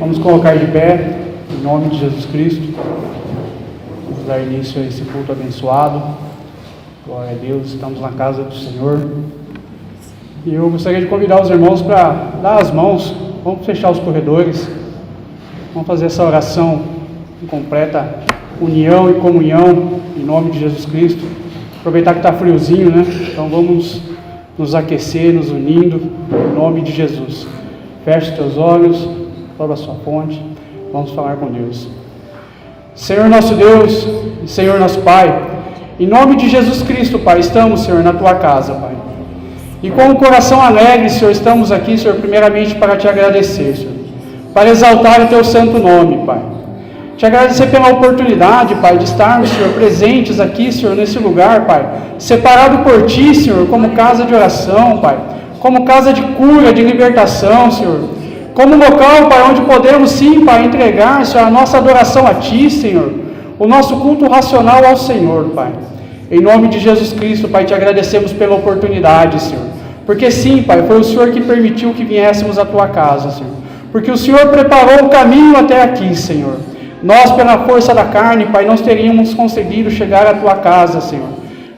Vamos colocar de pé, em nome de Jesus Cristo. Vamos dar início a esse culto abençoado. Glória a Deus, estamos na casa do Senhor. E eu gostaria de convidar os irmãos para dar as mãos. Vamos fechar os corredores. Vamos fazer essa oração em completa união e comunhão, em nome de Jesus Cristo. Aproveitar que está friozinho, né? Então vamos nos aquecer, nos unindo, em nome de Jesus. Feche teus olhos, dobra a sua fonte, vamos falar com Deus. Senhor nosso Deus e Senhor nosso Pai, em nome de Jesus Cristo, Pai, estamos, Senhor, na Tua casa, Pai. E com o coração alegre, Senhor, estamos aqui, Senhor, primeiramente para Te agradecer, Senhor, para exaltar o Teu santo nome, Pai. Te agradecer pela oportunidade, Pai, de estarmos, Senhor, presentes aqui, Senhor, nesse lugar, Pai, separado por Ti, Senhor, como casa de oração, Pai, como casa de cura, de libertação, Senhor, como local, Pai, onde podemos, sim, Pai, entregar, Senhor, a nossa adoração a Ti, Senhor, o nosso culto racional ao Senhor, Pai. Em nome de Jesus Cristo, Pai, Te agradecemos pela oportunidade, Senhor, porque sim, Pai, foi o Senhor que permitiu que viéssemos à Tua casa, Senhor, porque o Senhor preparou o caminho até aqui, Senhor. Nós, pela força da carne, Pai, não teríamos conseguido chegar à Tua casa, Senhor.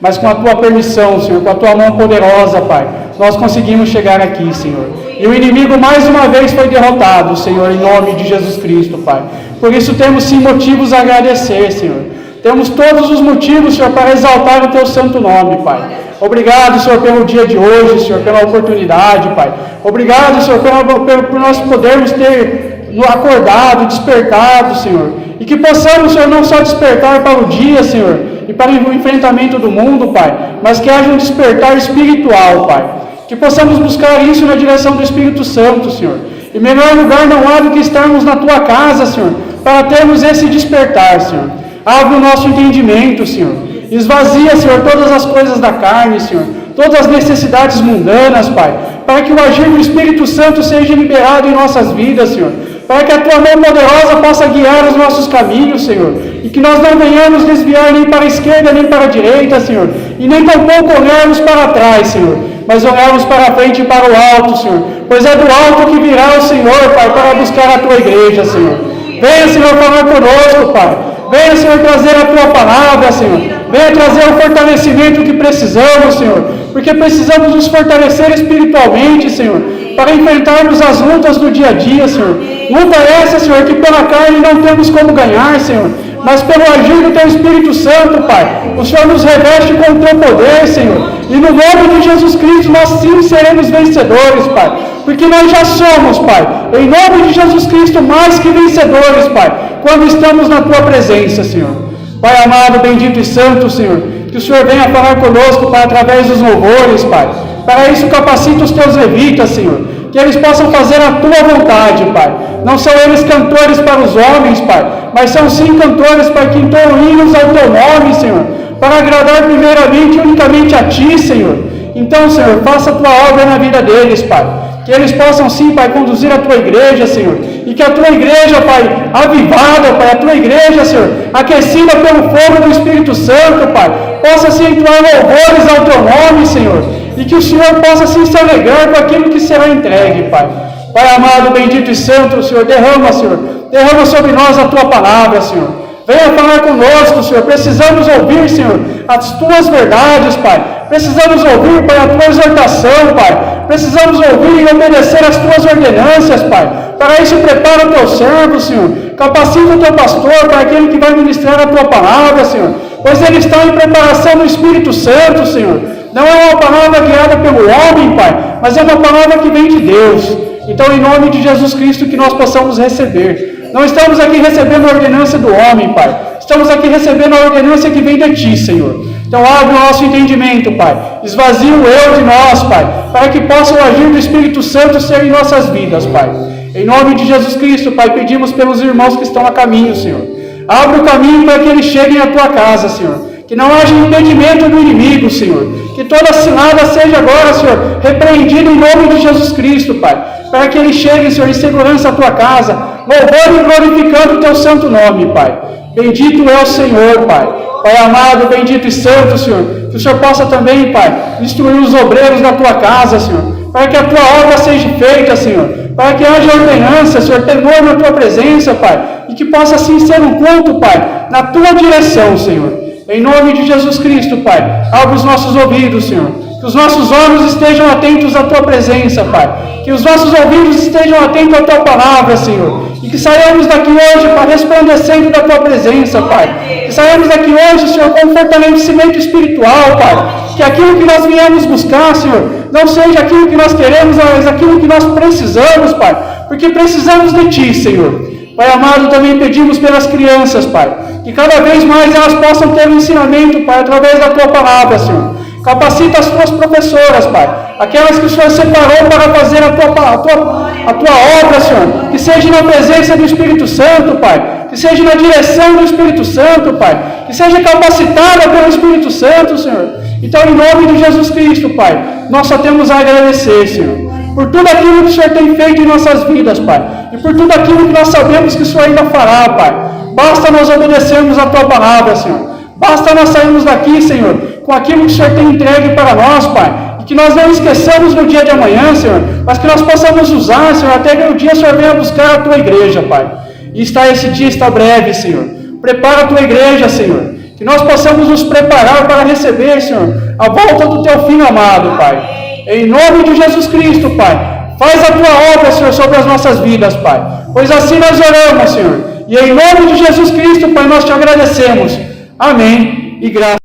Mas com a Tua permissão, Senhor, com a Tua mão poderosa, Pai, nós conseguimos chegar aqui, Senhor. E o inimigo mais uma vez foi derrotado, Senhor, em nome de Jesus Cristo, Pai. Por isso temos sim motivos a agradecer, Senhor. Temos todos os motivos, Senhor, para exaltar o Teu santo nome, Pai. Obrigado, Senhor, pelo dia de hoje, Senhor, pela oportunidade, Pai. Obrigado, Senhor, por nós podermos ter acordado, despertado, Senhor, e que possamos, Senhor, não só despertar para o dia, Senhor, e para o enfrentamento do mundo, Pai, mas que haja um despertar espiritual, Pai, que possamos buscar isso na direção do Espírito Santo, Senhor, e melhor lugar não há do que estarmos na Tua casa, Senhor, para termos esse despertar, Senhor. Abre o nosso entendimento, Senhor, esvazia, Senhor, todas as coisas da carne, Senhor, todas as necessidades mundanas, Pai, para que o agir do Espírito Santo seja liberado em nossas vidas, Senhor, para que a Tua mão poderosa possa guiar os nossos caminhos, Senhor, e que nós não venhamos desviar nem para a esquerda, nem para a direita, Senhor, e nem tampouco olharmos para trás, Senhor, mas olharmos para a frente e para o alto, Senhor, pois é do alto que virá o Senhor, Pai, para buscar a Tua igreja, Senhor. Venha, Senhor, falar conosco, Pai. Venha, Senhor, trazer a Tua palavra, Senhor. Venha trazer o fortalecimento que precisamos, Senhor, porque precisamos nos fortalecer espiritualmente, Senhor, para enfrentarmos as lutas do dia a dia, Senhor. Luta essa, Senhor, que pela carne não temos como ganhar, Senhor, mas pelo agir do Teu Espírito Santo, Pai, o Senhor nos reveste com o Teu poder, Senhor, e no nome de Jesus Cristo nós sim seremos vencedores, Pai, porque nós já somos, Pai, em nome de Jesus Cristo, mais que vencedores, Pai, quando estamos na Tua presença, Senhor. Pai amado, bendito e santo, Senhor, que o Senhor venha falar conosco, Pai, através dos louvores, Pai. Para isso capacita os Teus levitas, Senhor, que eles possam fazer a Tua vontade, Pai. Não são eles cantores para os homens, Pai, mas são sim cantores, Pai, que entoam hinos ao Teu nome, Senhor, para agradar primeiramente e unicamente a Ti, Senhor. Então, Senhor, faça a Tua obra na vida deles, Pai. Que eles possam sim, Pai, conduzir a Tua igreja, Senhor, e que a Tua igreja, Pai, avivada, Pai, a Tua igreja, Senhor, aquecida pelo fogo do Espírito Santo, Pai, possa sim entoar louvores ao Teu nome, Senhor, e que o Senhor possa sim se alegrar com aquilo que será entregue, Pai. Pai amado, bendito e santo, Senhor, derrama sobre nós a Tua palavra, Senhor. Venha falar conosco, Senhor. Precisamos ouvir, Senhor, as Tuas verdades, Pai. Precisamos ouvir, Pai, a Tua exortação, Pai. Precisamos ouvir e obedecer as Tuas ordenanças, Pai. Para isso, prepara o Teu servo, Senhor. Capacita o Teu pastor, Pai, aquele que vai ministrar a Tua palavra, Senhor. Pois ele está em preparação do Espírito Santo, Senhor. Não é uma palavra guiada pelo homem, Pai, mas é uma palavra que vem de Deus. Então, em nome de Jesus Cristo, que nós possamos receber. Não estamos aqui recebendo a ordenança do homem, Pai. Estamos aqui recebendo a ordenança que vem de Ti, Senhor. Então, abre o nosso entendimento, Pai. Esvazia o eu de nós, Pai, para que possa o agir do Espírito Santo ser em nossas vidas, Pai. Em nome de Jesus Cristo, Pai, pedimos pelos irmãos que estão a caminho, Senhor. Abre o caminho para que eles cheguem à Tua casa, Senhor. Que não haja impedimento do inimigo, Senhor. Que toda cilada seja agora, Senhor, repreendida em nome de Jesus Cristo, Pai. Para que eles cheguem, Senhor, em segurança à Tua casa, louvando e glorificando o Teu santo nome, Pai. Bendito é o Senhor, Pai. Pai amado, bendito e santo, Senhor. Que o Senhor possa também, Pai, instruir os obreiros da Tua casa, Senhor. Para que a Tua obra seja feita, Senhor. para que haja ordenança, Senhor, temor na Tua presença, Pai, e que possa assim ser um culto, Pai, na Tua direção, Senhor. Em nome de Jesus Cristo, Pai, abre os nossos ouvidos, Senhor, que os nossos olhos estejam atentos à Tua presença, Pai, que os nossos ouvidos estejam atentos à Tua palavra, Senhor, e que saiamos daqui hoje, Pai, resplandecendo da Tua presença, Pai, que saiamos daqui hoje, Senhor, com um fortalecimento espiritual, Pai, que aquilo que nós viemos buscar, Senhor, não seja aquilo que nós queremos, mas aquilo que nós precisamos, Pai, porque precisamos de Ti, Senhor. Pai amado, também pedimos pelas crianças, Pai, que cada vez mais elas possam ter um ensinamento, Pai, através da Tua palavra, Senhor. Capacita as Tuas professoras, Pai, aquelas que o Senhor separou para fazer a tua obra, Senhor, que seja na presença do Espírito Santo, Pai, que seja na direção do Espírito Santo, Pai, que seja capacitada pelo Espírito Santo, Senhor. Então, em nome de Jesus Cristo, Pai, nós só temos a agradecer, Senhor, por tudo aquilo que o Senhor tem feito em nossas vidas, Pai, e por tudo aquilo que nós sabemos que o Senhor ainda fará, Pai. Basta nós obedecermos a Tua palavra, Senhor. Basta nós sairmos daqui, Senhor, com aquilo que o Senhor tem entregue para nós, Pai, e que nós não esqueçamos no dia de amanhã, Senhor, mas que nós possamos usar, Senhor, até que o dia o Senhor venha buscar a Tua igreja, Pai. E esse dia está breve, Senhor. Prepara a Tua igreja, Senhor, que nós possamos nos preparar para receber, Senhor, a volta do Teu Filho amado, Pai. Em nome de Jesus Cristo, Pai, faz a Tua obra, Senhor, sobre as nossas vidas, Pai, pois assim nós oramos, Senhor, e em nome de Jesus Cristo, Pai, nós Te agradecemos. Amém e graças.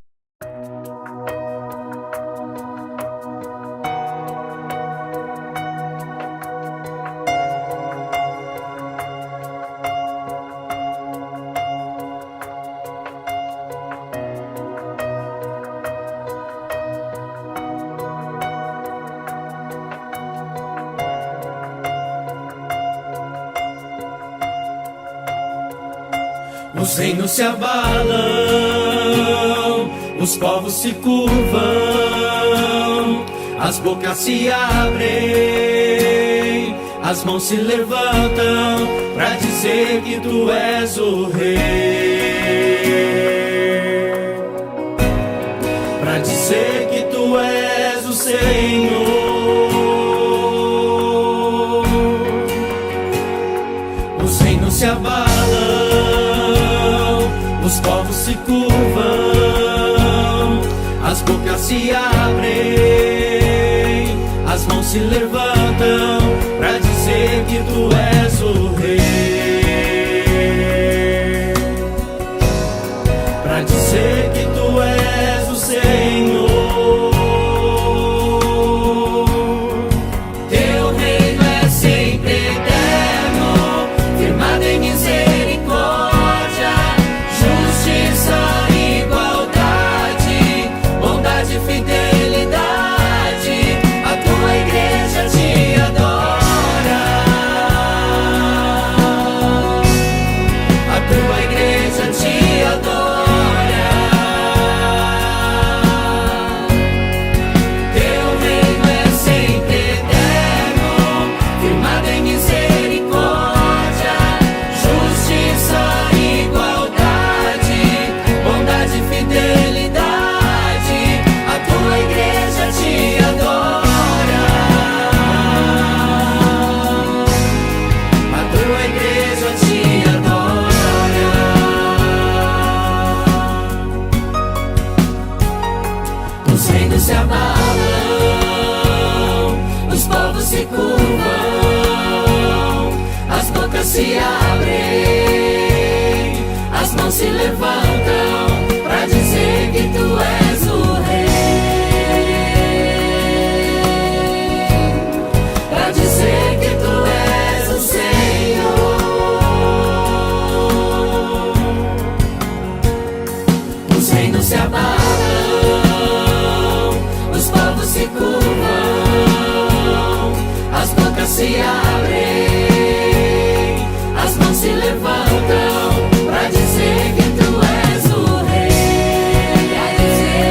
Os reinos se abalam, os povos se curvam, as bocas se abrem, as mãos se levantam para dizer que Tu és o Rei, para dizer que Tu és o Senhor. Os reinos se abalam, os povos se curvam, as bocas se abrem, as mãos se levantam para dizer que Tu és o Rei, para dizer que Tu és o Senhor. Teu reino é sempre eterno, firmado em misericórdia, fidelidade, a Tua igreja Te adora, a Tua igreja Te adora. Teu reino é sempre eterno, firmado em misericórdia, justiça, igualdade, bondade e fidelidade, a Tua igreja Te adora, a Tua igreja Te adora. Os reinos se abalam, os povos se curvam, as bocas se abrem, as mãos se levantam para dizer que Tu és o se abalam, os povos se curvam, as bocas se abrem, as mãos se levantam para dizer que Tu és o Rei, para dizer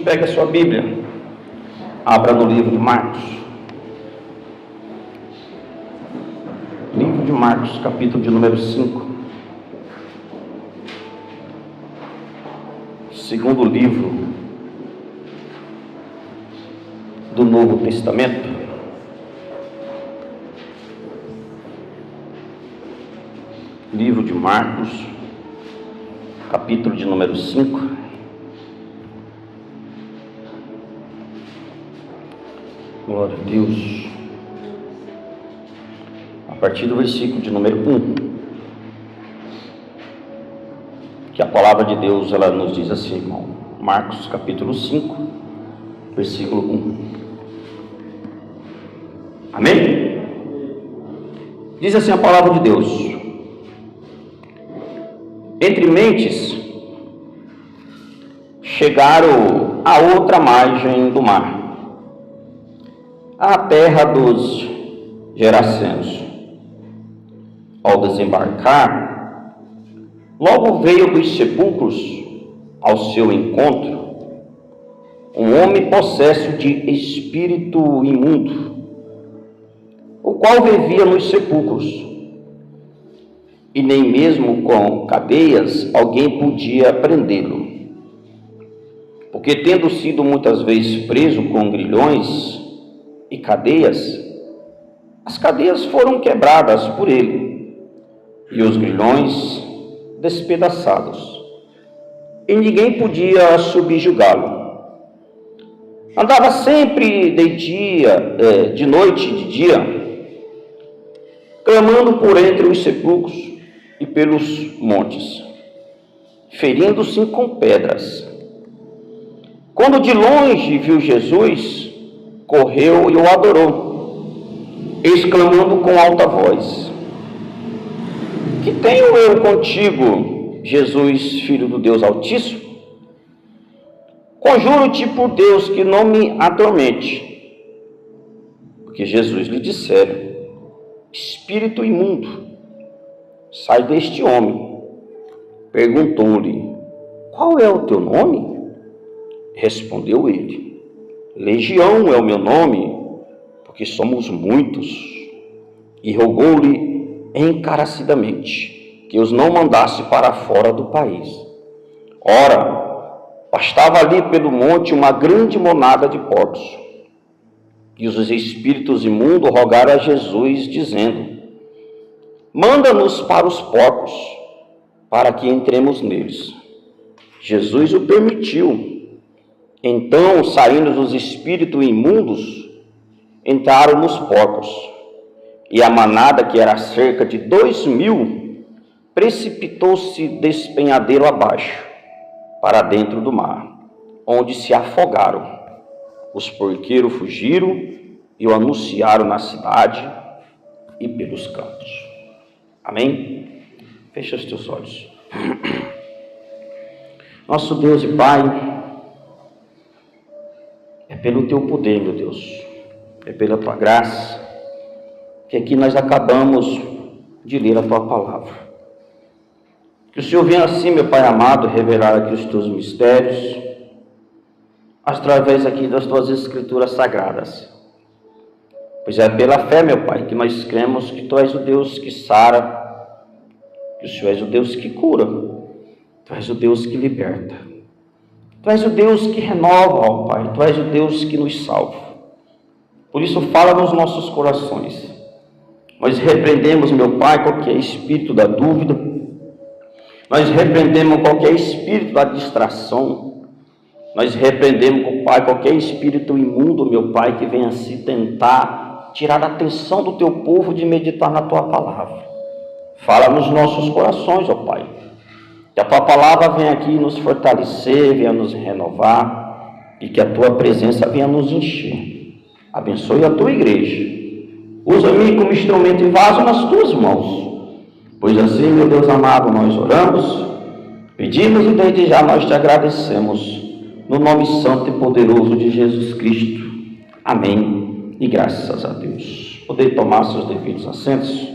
pegue a sua Bíblia, abra no livro de Marcos. Livro de Marcos, capítulo de número 5. Segundo livro do Novo Testamento. Livro de Marcos, capítulo de número 5. Glória a Deus. A partir do versículo de número 1, que a palavra de Deus, ela nos diz assim, irmão. Marcos, capítulo 5, versículo 1. Amém? Diz assim a palavra de Deus: entre mentes chegaram à outra margem do mar, à terra dos Gerasenos. Ao desembarcar, logo veio dos sepulcros ao seu encontro um homem possesso de espírito imundo, o qual vivia nos sepulcros, e nem mesmo com cadeias alguém podia prendê-lo, porque tendo sido muitas vezes preso com grilhões e cadeias, as cadeias foram quebradas por ele, e os grilhões despedaçados, e ninguém podia subjugá-lo. Andava sempre de noite e de dia, clamando por entre os sepulcros e pelos montes, ferindo-se com pedras. Quando de longe viu Jesus, correu e o adorou, exclamando com alta voz: que tenho eu contigo, Jesus, Filho do Deus Altíssimo? Conjuro-te por Deus que não me atormente. Porque Jesus lhe dissera: espírito imundo, sai deste homem. Perguntou-lhe: qual é o teu nome? Respondeu ele: Legião é o meu nome, porque somos muitos. E rogou-lhe encarecidamente que os não mandasse para fora do país. Ora, pastava ali pelo monte uma grande monada de porcos. E os espíritos imundos rogaram a Jesus, dizendo: manda-nos para os porcos, para que entremos neles. Jesus o permitiu. Então, saindo os espíritos imundos, entraram nos porcos, e a manada, que era cerca de 2.000, precipitou-se despenhadeiro abaixo, para dentro do mar, onde se afogaram. Os porqueiros fugiram e o anunciaram na cidade e pelos campos. Amém? Fecha os teus olhos. Nosso Deus e Pai, é pelo Teu poder, meu Deus, é pela Tua graça, que aqui nós acabamos de ler a Tua palavra. Que o Senhor venha assim, meu Pai amado, revelar aqui os Teus mistérios, através aqui das Tuas Escrituras Sagradas. Pois é pela fé, meu Pai, que nós cremos que Tu és o Deus que sara, que o Senhor és o Deus que cura, Tu és o Deus que liberta. Tu és o Deus que renova, ó Pai. Tu és o Deus que nos salva. Por isso, fala nos nossos corações. Nós repreendemos, meu Pai, qualquer espírito da dúvida. Nós repreendemos qualquer espírito da distração. Nós repreendemos, Pai, qualquer espírito imundo, meu Pai, que venha se tentar tirar a atenção do Teu povo de meditar na Tua palavra. Fala nos nossos corações, ó Pai. Que a Tua palavra venha aqui nos fortalecer, venha nos renovar, e que a Tua presença venha nos encher. Abençoe a Tua igreja. Usa-me como instrumento e vaso nas Tuas mãos. Pois assim, meu Deus amado, nós oramos, pedimos e desde já nós Te agradecemos, no nome santo e poderoso de Jesus Cristo. Amém. E graças a Deus. Poder tomar seus devidos assentos.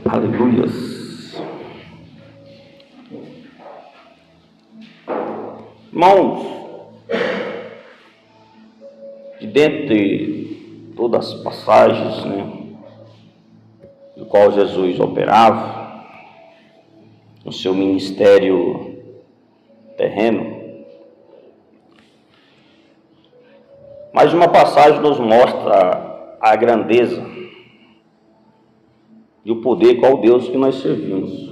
Aleluias. Irmãos, de dentre todas as passagens, do qual Jesus operava no seu ministério terreno, mais uma passagem nos mostra a grandeza e o poder qual Deus que nós servimos.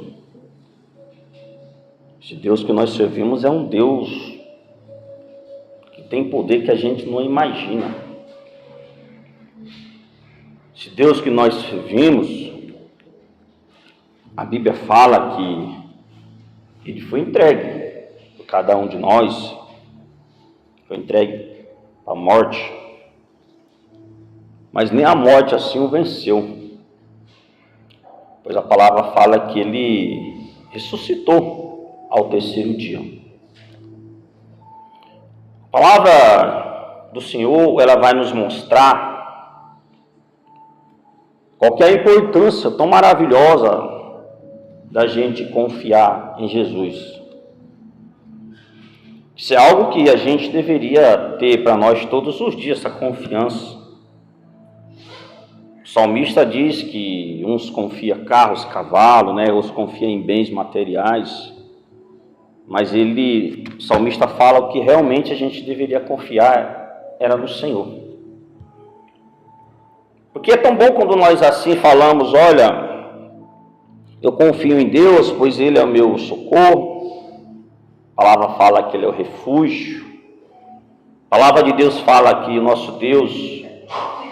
Esse Deus que nós servimos é um Deus que tem poder que a gente não imagina. Esse Deus que nós servimos, a Bíblia fala que Ele foi entregue por cada um de nós, foi entregue para a morte, mas nem a morte assim o venceu, pois a palavra fala que Ele ressuscitou ao terceiro dia. A palavra do Senhor, ela vai nos mostrar qual que é a importância tão maravilhosa da gente confiar em Jesus. Isso é algo que a gente deveria ter para nós todos os dias, essa confiança. O salmista diz que uns confiam em carros, cavalos, outros confiam em bens materiais, mas o salmista fala que realmente a gente deveria confiar era no Senhor. Porque é tão bom quando nós assim falamos, olha, eu confio em Deus, pois Ele é o meu socorro. A palavra fala que Ele é o refúgio. A palavra de Deus fala que o nosso Deus,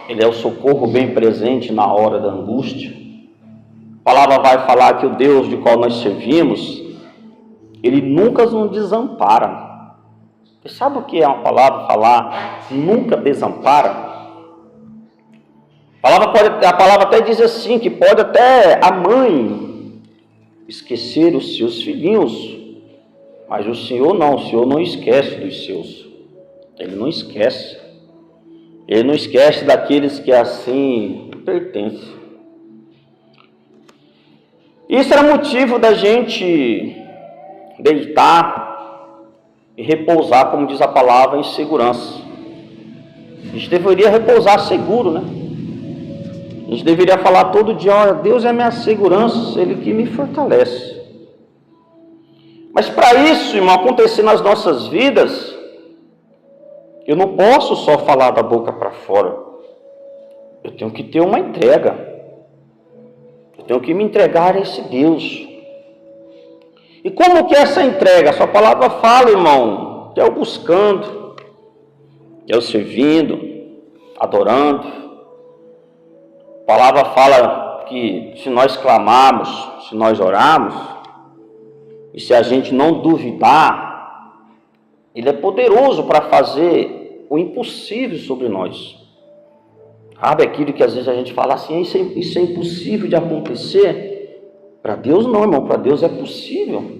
Ele é o socorro bem presente na hora da angústia. A palavra vai falar que o Deus de qual nós servimos, Ele nunca nos desampara. Você sabe o que é uma palavra falar nunca desampara? A palavra até diz assim, que pode até a mãe esquecer os seus filhinhos, mas o Senhor não esquece dos seus. Ele não esquece. Ele não esquece daqueles que assim pertencem. Isso era motivo da gente deitar e repousar, como diz a palavra, em segurança. A gente deveria repousar seguro, A gente deveria falar todo dia, olha, Deus é minha segurança, Ele que me fortalece. Mas para isso, irmão, acontecer nas nossas vidas, eu não posso só falar da boca para fora. Eu tenho que ter uma entrega. Eu tenho que me entregar a esse Deus. E como que é essa entrega? A sua palavra fala, irmão, que é o buscando, que é o servindo, adorando. A palavra fala que se nós clamarmos, se nós orarmos, e se a gente não duvidar, Ele é poderoso para fazer o impossível sobre nós. Sabe aquilo que às vezes a gente fala assim, isso é impossível de acontecer? Para Deus não, irmão, para Deus é possível.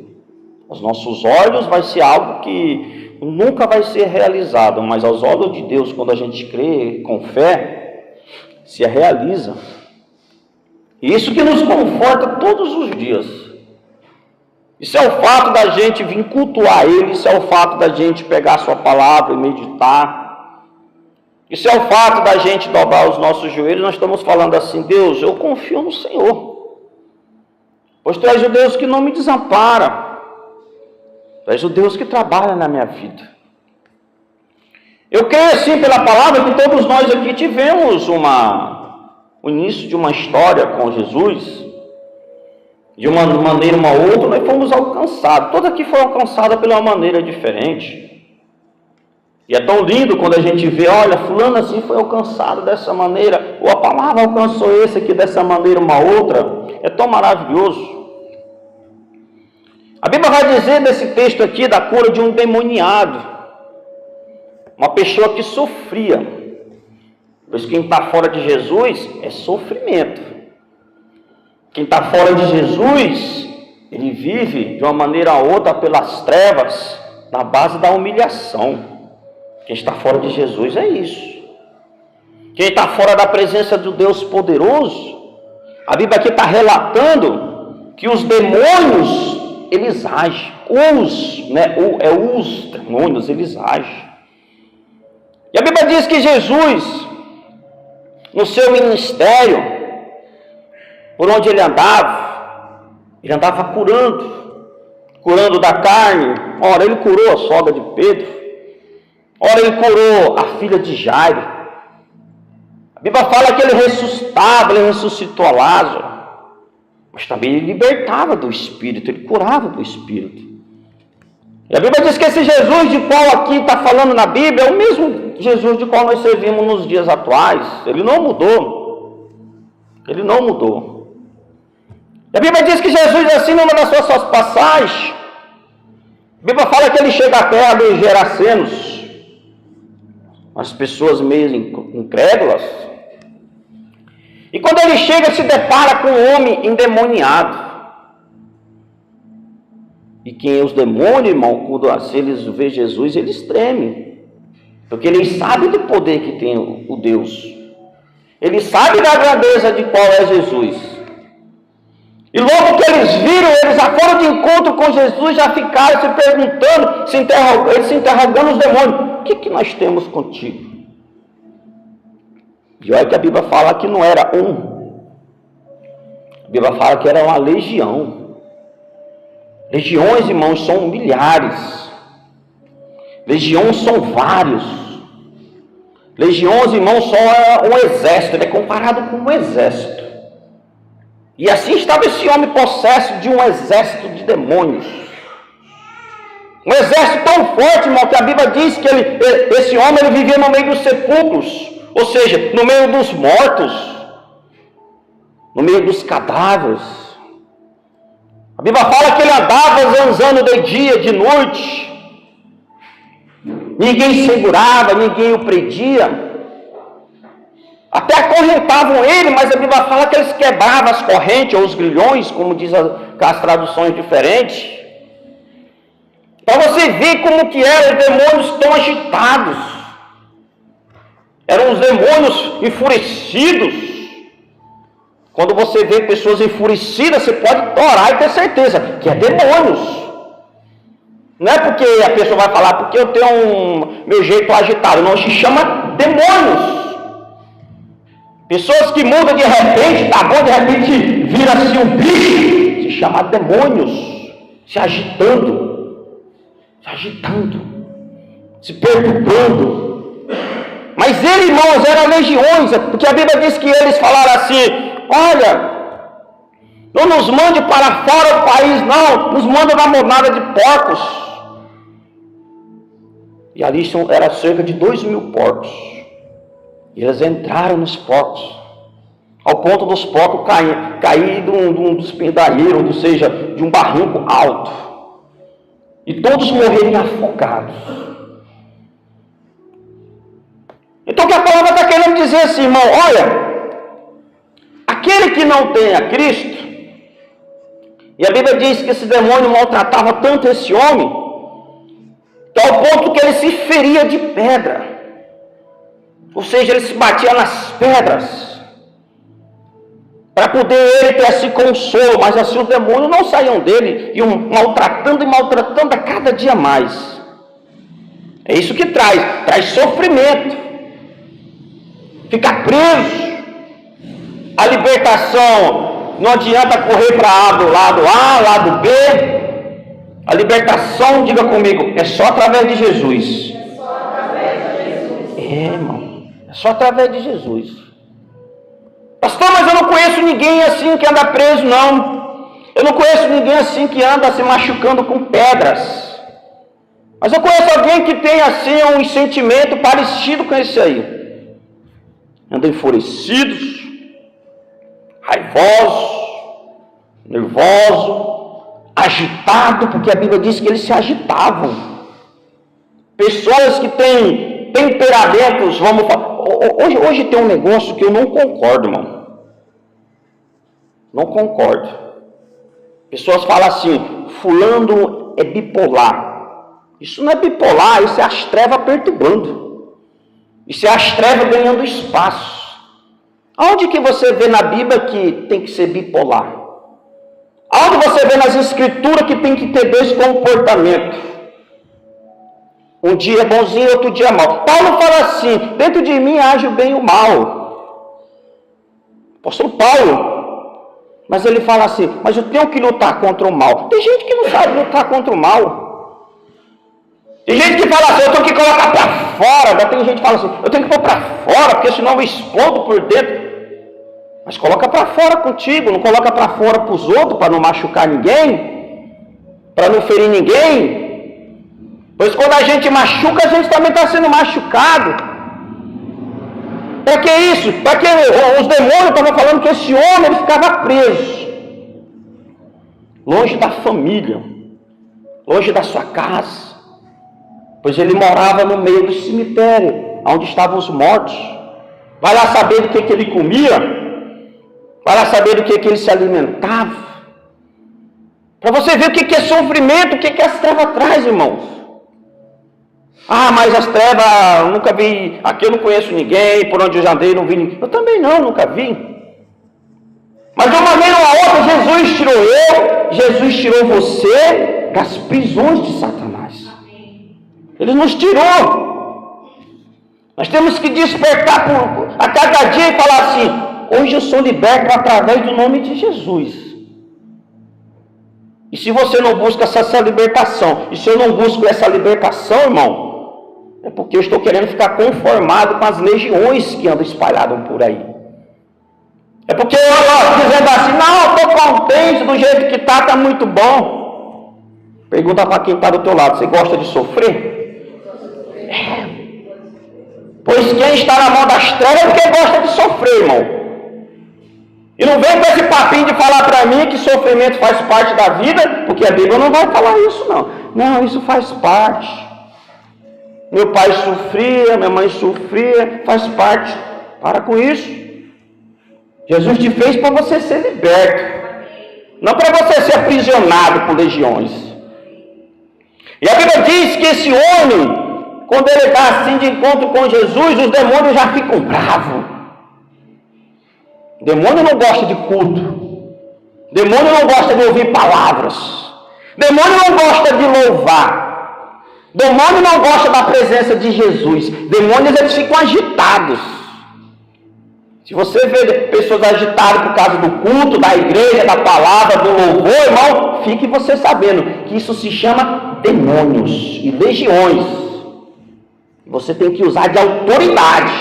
Aos nossos olhos vai ser algo que nunca vai ser realizado, mas aos olhos de Deus, quando a gente crê com fé, se realiza. E isso que nos conforta todos os dias. Isso é o fato da gente vir cultuar Ele, isso é o fato da gente pegar a sua palavra e meditar. Isso é o fato da gente dobrar os nossos joelhos. Nós estamos falando assim, Deus, eu confio no Senhor, pois Tu és o Deus que não me desampara, Tu és o Deus que trabalha na minha vida. Eu creio assim pela palavra que todos nós aqui tivemos o início de uma história com Jesus. De uma maneira uma outra, nós fomos alcançados. Toda aqui foi alcançada pela uma maneira diferente. E é tão lindo quando a gente vê, olha, fulano assim foi alcançado dessa maneira, ou a palavra alcançou esse aqui dessa maneira, uma outra. É tão maravilhoso. A Bíblia vai dizer desse texto aqui da cura de um endemoniado. Uma pessoa que sofria. Pois quem está fora de Jesus é sofrimento. Quem está fora de Jesus, ele vive de uma maneira ou outra pelas trevas, na base da humilhação. Quem está fora de Jesus é isso. Quem está fora da presença do Deus poderoso, a Bíblia aqui está relatando que os demônios eles agem. Os demônios, eles agem. E a Bíblia diz que Jesus, no seu ministério, por onde ele andava curando da carne. Ora, ele curou a sogra de Pedro. Ora, ele curou a filha de Jairo. A Bíblia fala que ele ressuscitou Lázaro. Mas também ele libertava do espírito, ele curava do espírito. E a Bíblia diz que esse Jesus de qual aqui está falando na Bíblia é o mesmo Jesus de qual nós servimos nos dias atuais. Ele não mudou. Ele não mudou. E a Bíblia diz que Jesus, assim, numa das suas passagens, a Bíblia fala que ele chega à terra dos Gerasenos, as pessoas meio incrédulas. E quando ele chega, se depara com um homem endemoniado. E quem é os demônios, irmão, quando assim eles veem Jesus, eles tremem. Porque eles sabem do poder que tem o Deus. Eles sabem da grandeza de qual é Jesus. E logo que eles viram, eles já foram de encontro com Jesus, já ficaram se perguntando, eles se interrogando os demônios. O que nós temos contigo? E olha que a Bíblia fala que não era um. A Bíblia fala que era uma legião. Legiões, irmãos, são milhares. Legiões são vários. Legiões, irmãos, são um exército. Ele é comparado com um exército. E assim estava esse homem possesso de um exército de demônios. Um exército tão forte, irmão, que a Bíblia diz que esse homem ele vivia no meio dos sepulcros. Ou seja, no meio dos mortos. No meio dos cadáveres. A Bíblia fala que ele andava zanzando de dia, de noite. Ninguém segurava, ninguém o prendia. Até acorrentavam ele, mas a Bíblia fala que eles quebravam as correntes ou os grilhões, como diz as traduções diferentes. Para você ver como que eram os demônios tão agitados. Eram os demônios enfurecidos. Quando você vê pessoas enfurecidas, você pode orar e ter certeza que é demônios. Não é porque a pessoa vai falar, porque eu tenho meu jeito agitado. Não, se chama demônios. Pessoas que mudam de repente, tá bom, de repente vira assim um bicho. Se chama demônios. Se agitando. Se perturbando. Mas ele, irmãos, eram legiões. Porque a Bíblia diz que eles falaram assim: olha, não nos mande para fora do país, não. Nos manda na monada de porcos. E ali era cerca de 2.000 porcos. E eles entraram nos porcos. Ao ponto dos porcos cair de um dos pendalheiros, ou seja, de um barranco alto. E todos morrerem afogados. Então o que a palavra está querendo dizer assim, irmão? Olha, aquele que não tem a Cristo, e a Bíblia diz que esse demônio maltratava tanto esse homem, que ao ponto que ele se feria de pedra. Ou seja, ele se batia nas pedras, para poder ele ter esse consolo, mas assim os demônios não saíam dele, iam maltratando a cada dia mais. É isso que traz sofrimento. Ficar preso. A libertação não adianta correr para lado A, lado B. A libertação, diga comigo, é só através de Jesus. É só através de Jesus. Irmão, é só através de Jesus. Pastor, mas eu não conheço ninguém assim que anda preso, não. Eu não conheço ninguém assim que anda se machucando com pedras. Mas eu conheço alguém que tem assim um sentimento parecido com esse aí. Andam enfurecidos, raivosos, nervosos, agitados, porque a Bíblia diz que eles se agitavam. Pessoas que têm temperamentos, vamos falar. Hoje tem um negócio que eu não concordo, irmão. Não concordo. Pessoas falam assim, fulano é bipolar. Isso não é bipolar, isso é as trevas perturbando. Isso é as trevas ganhando espaço. Aonde que você vê na Bíblia que tem que ser bipolar? Onde você vê nas escrituras que tem que ter dois comportamentos. Um dia é bonzinho, outro dia é mau. Paulo fala assim, dentro de mim age o bem e o mal. Apóstolo Paulo. Mas ele fala assim, mas eu tenho que lutar contra o mal. Tem gente que não sabe lutar contra o mal. Tem gente que fala assim, eu tenho que colocar para fora. Tem gente que fala assim, eu tenho que pôr para fora, porque senão eu explodo por dentro. Mas coloca para fora contigo, não coloca para fora para os outros, para não machucar ninguém, para não ferir ninguém. Pois quando a gente machuca, a gente também está sendo machucado. Para que isso? Para que os demônios estavam falando que esse homem ele ficava preso, longe da família, longe da sua casa, pois ele morava no meio do cemitério, onde estavam os mortos. Vai lá saber do que ele comia, vai lá saber do que ele se alimentava, para você ver o que é sofrimento, o que as trevas traz, irmãos. Ah, mas as trevas, eu nunca vi, aqui eu não conheço ninguém, por onde eu já andei, não vi ninguém. Eu também não, nunca vi. Mas de uma maneira ou outra, Jesus tirou eu, Jesus tirou você das prisões de Satanás. Ele nos tirou. Nós temos que despertar a cada dia e falar assim, hoje eu sou liberto através do nome de Jesus. E se você não busca essa libertação, e se eu não busco essa libertação, irmão, é porque eu estou querendo ficar conformado com as legiões que andam espalhadas por aí. É porque eu estou dizendo assim, não, eu estou contente do jeito que está muito bom. Pergunta para quem está do teu lado, você gosta de sofrer? É. Pois quem está na mão das trevas é porque gosta de sofrer, irmão. E não vem com esse papinho de falar para mim que sofrimento faz parte da vida, porque a Bíblia não vai falar isso, não. Não, isso faz parte. Meu pai sofria, minha mãe sofria, faz parte. Para com isso. Jesus te fez para você ser liberto, não para você ser aprisionado por legiões. E a Bíblia diz que esse homem, quando ele está assim de encontro com Jesus, os demônios já ficam bravos. Demônio não gosta de culto. Demônio não gosta de ouvir palavras. Demônio não gosta de louvar. Demônio não gosta da presença de Jesus. Demônios, eles ficam agitados. Se você vê pessoas agitadas por causa do culto, da igreja, da palavra, do louvor, irmão, fique você sabendo que isso se chama demônios e legiões. Você tem que usar de autoridade.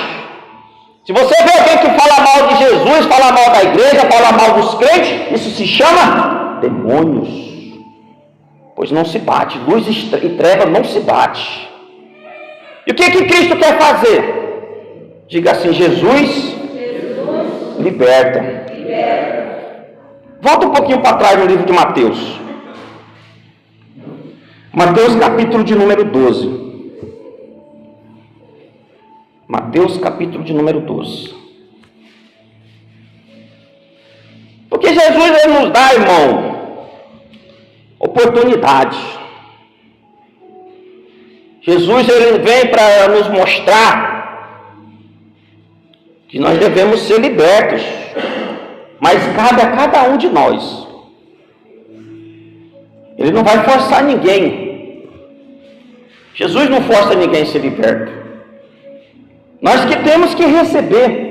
Se você vê alguém que fala mal de Jesus, fala mal da igreja, fala mal dos crentes, isso se chama demônios. Pois não se bate, luz e treva não se bate. E o que Cristo quer fazer? Diga assim, Jesus, liberta. Volta um pouquinho para trás no livro de Mateus. Mateus capítulo de número 12. Mateus capítulo de número 12. Porque Jesus ele nos dá, irmão, oportunidade. Jesus ele vem para nos mostrar que nós devemos ser libertos, mas cabe a cada um de nós. Ele não vai forçar ninguém. Jesus não força ninguém a ser liberto. Nós que temos que receber.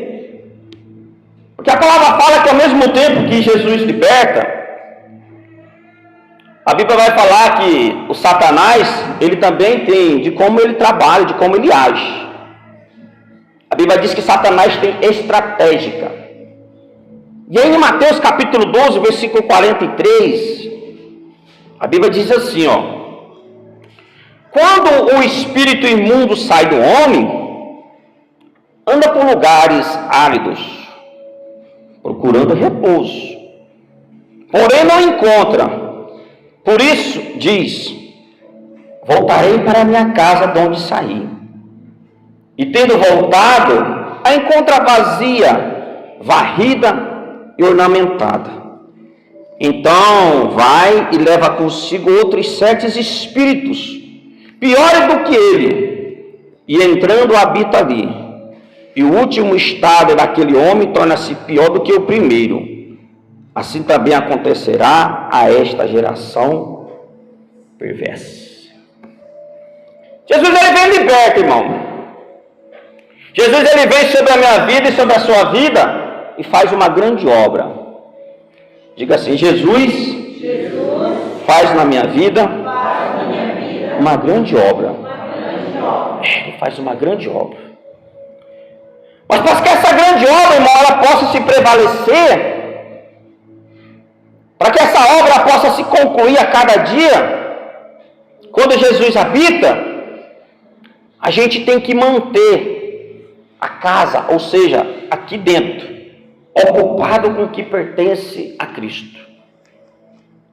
Porque a palavra fala que ao mesmo tempo que Jesus liberta, a Bíblia vai falar que o Satanás, ele também tem de como ele trabalha, de como ele age. A Bíblia diz que Satanás tem estratégica. E aí em Mateus capítulo 12, versículo 43, a Bíblia diz assim, ó: quando o espírito imundo sai do homem, anda por lugares áridos, procurando repouso, porém não encontra. Por isso diz: voltarei para a minha casa de onde saí. E tendo voltado, a encontra vazia, varrida e ornamentada. Então vai e leva consigo outros 7 espíritos, piores do que ele, e entrando habita ali. E o último estado daquele homem torna-se pior do que o primeiro. assim também acontecerá a esta geração perversa. Jesus, ele vem liberto, irmão. Jesus, ele vem sobre a minha vida e sobre a sua vida e faz uma grande obra. Diga assim: Jesus faz na minha vida uma grande obra. Ele faz uma grande obra. Mas para que essa grande obra, irmão, ela possa se prevalecer, para que essa obra possa se concluir a cada dia, quando Jesus habita, a gente tem que manter a casa, ou seja, aqui dentro, ocupado com o que pertence a Cristo.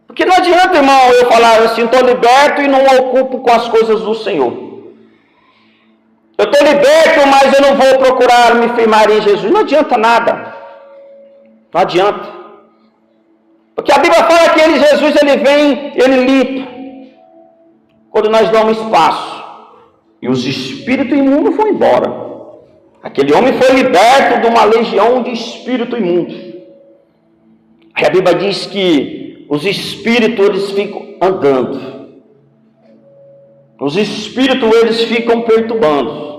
Porque não adianta, irmão, eu falar assim, estou liberto e não ocupo com as coisas do Senhor. Eu estou liberto, mas eu não vou procurar me firmar em Jesus. Não adianta nada. Não adianta. Porque a Bíblia fala que Jesus, ele vem, ele limpa. Quando nós damos espaço. E os espíritos imundos foram embora. Aquele homem foi liberto de uma legião de espírito imundo. Aí a Bíblia diz que os espíritos, eles ficam andando. Os espíritos, eles ficam perturbando.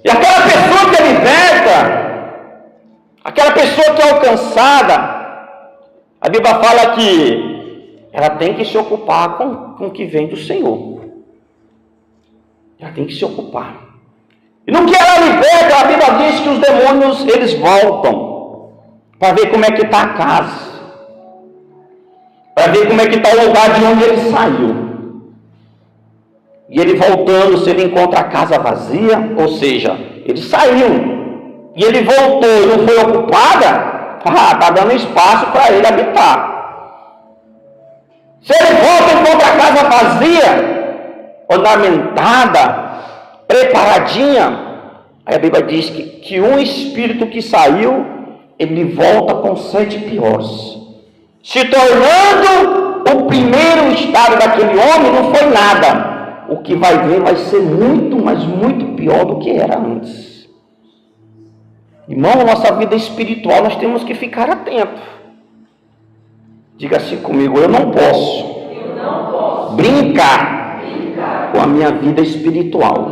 E aquela pessoa que é liberta, aquela pessoa que é alcançada, a Bíblia fala que ela tem que se ocupar com o que vem do Senhor. Ela tem que se ocupar. E no que ela liberta, a Bíblia diz que os demônios, eles voltam para ver como é que está a casa, para ver como é que está o lugar de onde ele saiu. E ele voltando, se ele encontra a casa vazia, ou seja, ele saiu, e ele voltou e não foi ocupada, está dando espaço para ele habitar. Se ele volta e encontra a casa vazia, ornamentada, preparadinha, aí a Bíblia diz que um espírito que saiu, ele volta com 7 piores, se tornando o primeiro estado daquele homem, não foi nada. O que vai vir vai ser muito, mas muito pior do que era antes. Irmão, nossa vida espiritual, nós temos que ficar atentos. Diga assim comigo: eu não posso brincar com a minha vida espiritual.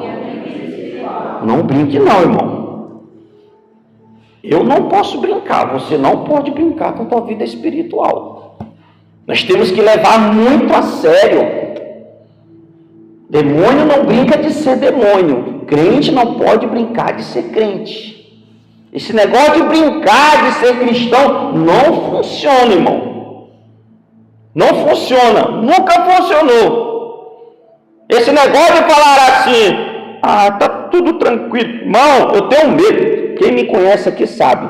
Não brinque não, irmão. Eu não posso brincar, você não pode brincar com a tua vida espiritual. Nós temos que levar muito a sério. Demônio não brinca de ser demônio. Crente não pode brincar de ser crente. Esse negócio de brincar de ser cristão não funciona, irmão. Não funciona. Nunca funcionou. Esse negócio de falar assim, tá tudo tranquilo. Irmão, eu tenho medo. Quem me conhece aqui sabe.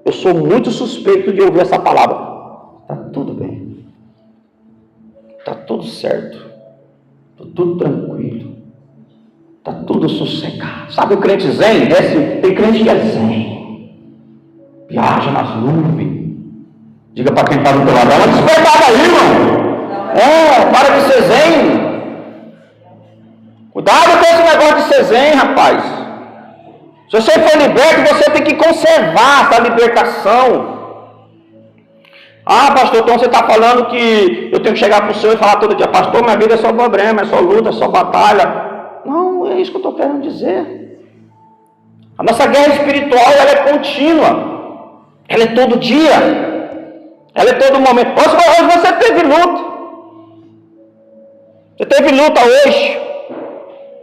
Eu sou muito suspeito de ouvir essa palavra. Tá tudo bem. Tá tudo certo. Tudo tranquilo, está tudo sossegado. Sabe o crente zen? Tem crente que é zen, viaja nas nuvens. Diga para quem está do teu lado: dá uma despertada aí, irmão. Para de ser zen. Cuidado com esse negócio de ser zen, rapaz. Se você for liberto, você tem que conservar essa libertação. Pastor, então você está falando que eu tenho que chegar para o senhor e falar todo dia: pastor, minha vida é só problema, é só luta, é só batalha. Não, é isso que eu estou querendo dizer. A nossa guerra espiritual, ela é contínua. Ela é todo dia. Ela é todo momento. Hoje você teve luta. Você teve luta hoje.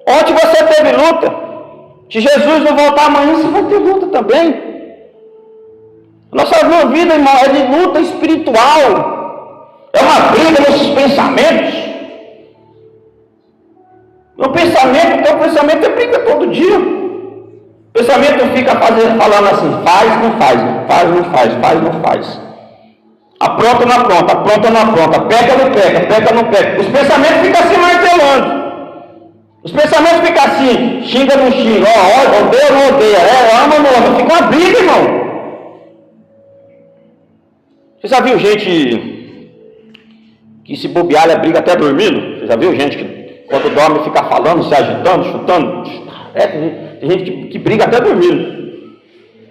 Ontem você teve luta. Se Jesus não voltar amanhã, você vai ter luta também. Nossa vida, irmão, é de luta espiritual. É uma briga nesses pensamentos. Meu pensamento, teu pensamento é briga todo dia. O pensamento fica falando assim: faz, não faz, faz, não faz, faz, não faz. Apronta, não apronta, apronta, não apronta, pega, não pega, pega, não pega. Os pensamentos ficam assim martelando. Os pensamentos ficam assim: xinga, não xinga, odeia, não odeia, ama, não ama. Fica uma briga, irmão. Você já viu gente que se bobear, ela briga até dormindo? Você já viu gente que quando dorme fica falando, se agitando, chutando? Tem gente que briga até dormindo.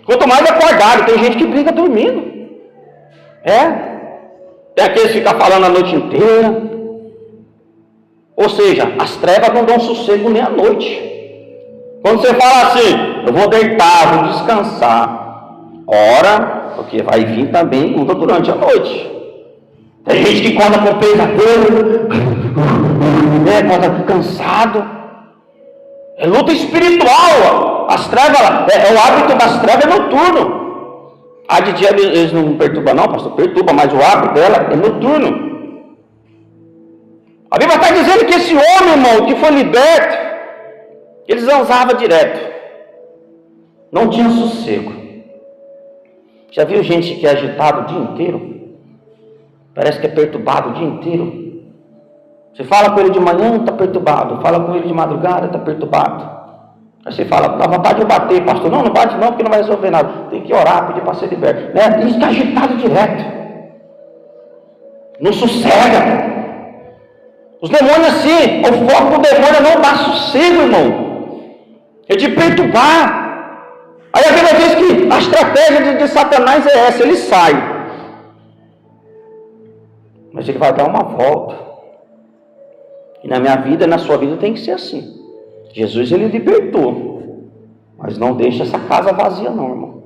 Quanto mais acordado, tem gente que briga dormindo. Tem aqueles que ficam falando a noite inteira. Ou seja, as trevas não dão sossego nem à noite. Quando você fala assim, eu vou deitar, vou descansar, ora, porque vai vir também luta durante a noite. Tem gente que acorda com pesadelo, acorda cansado. É luta espiritual. As trevas, o hábito das trevas é noturno. A de dia eles não perturbam não, pastor, perturba, mas o hábito dela é noturno. A Bíblia está dizendo que esse homem, irmão, que foi liberto, ele zanzava direto. Não tinha sossego. Já viu gente que é agitada o dia inteiro? Parece que é perturbado o dia inteiro. Você fala com ele de manhã, está perturbado. Fala com ele de madrugada, está perturbado. Aí você fala, dá vontade de eu bater, pastor. Não bate não, porque não vai resolver nada. Tem que orar, pedir para ser liberto. Tem que estar agitado direto. Não sossega. Os demônios assim, o foco do demônio é não dar sossego, irmão. É de perturbar. Aí a Bíblia diz que a estratégia de Satanás é essa, ele sai. Mas ele vai dar uma volta. E na minha vida, na sua vida tem que ser assim. Jesus, ele libertou. Mas não deixa essa casa vazia não, irmão.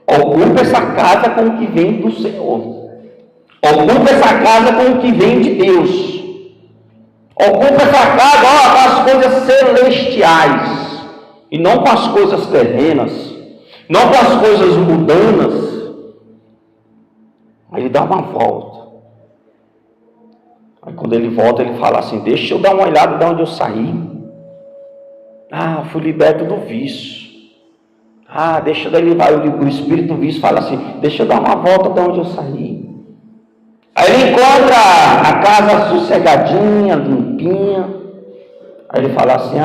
Ocupa essa casa com o que vem do Senhor. Ocupa essa casa com o que vem de Deus. Ocupa essa casa com as coisas celestiais. E não com as coisas terrenas. Não com as coisas mundanas. Aí ele dá uma volta. Aí quando ele volta, ele fala assim, deixa eu dar uma olhada de onde eu saí. Eu fui liberto do vício. Deixa daí vai o espírito do vício fala assim, deixa eu dar uma volta de onde eu saí. Aí ele encontra a casa sossegadinha, limpinha. Aí ele fala assim,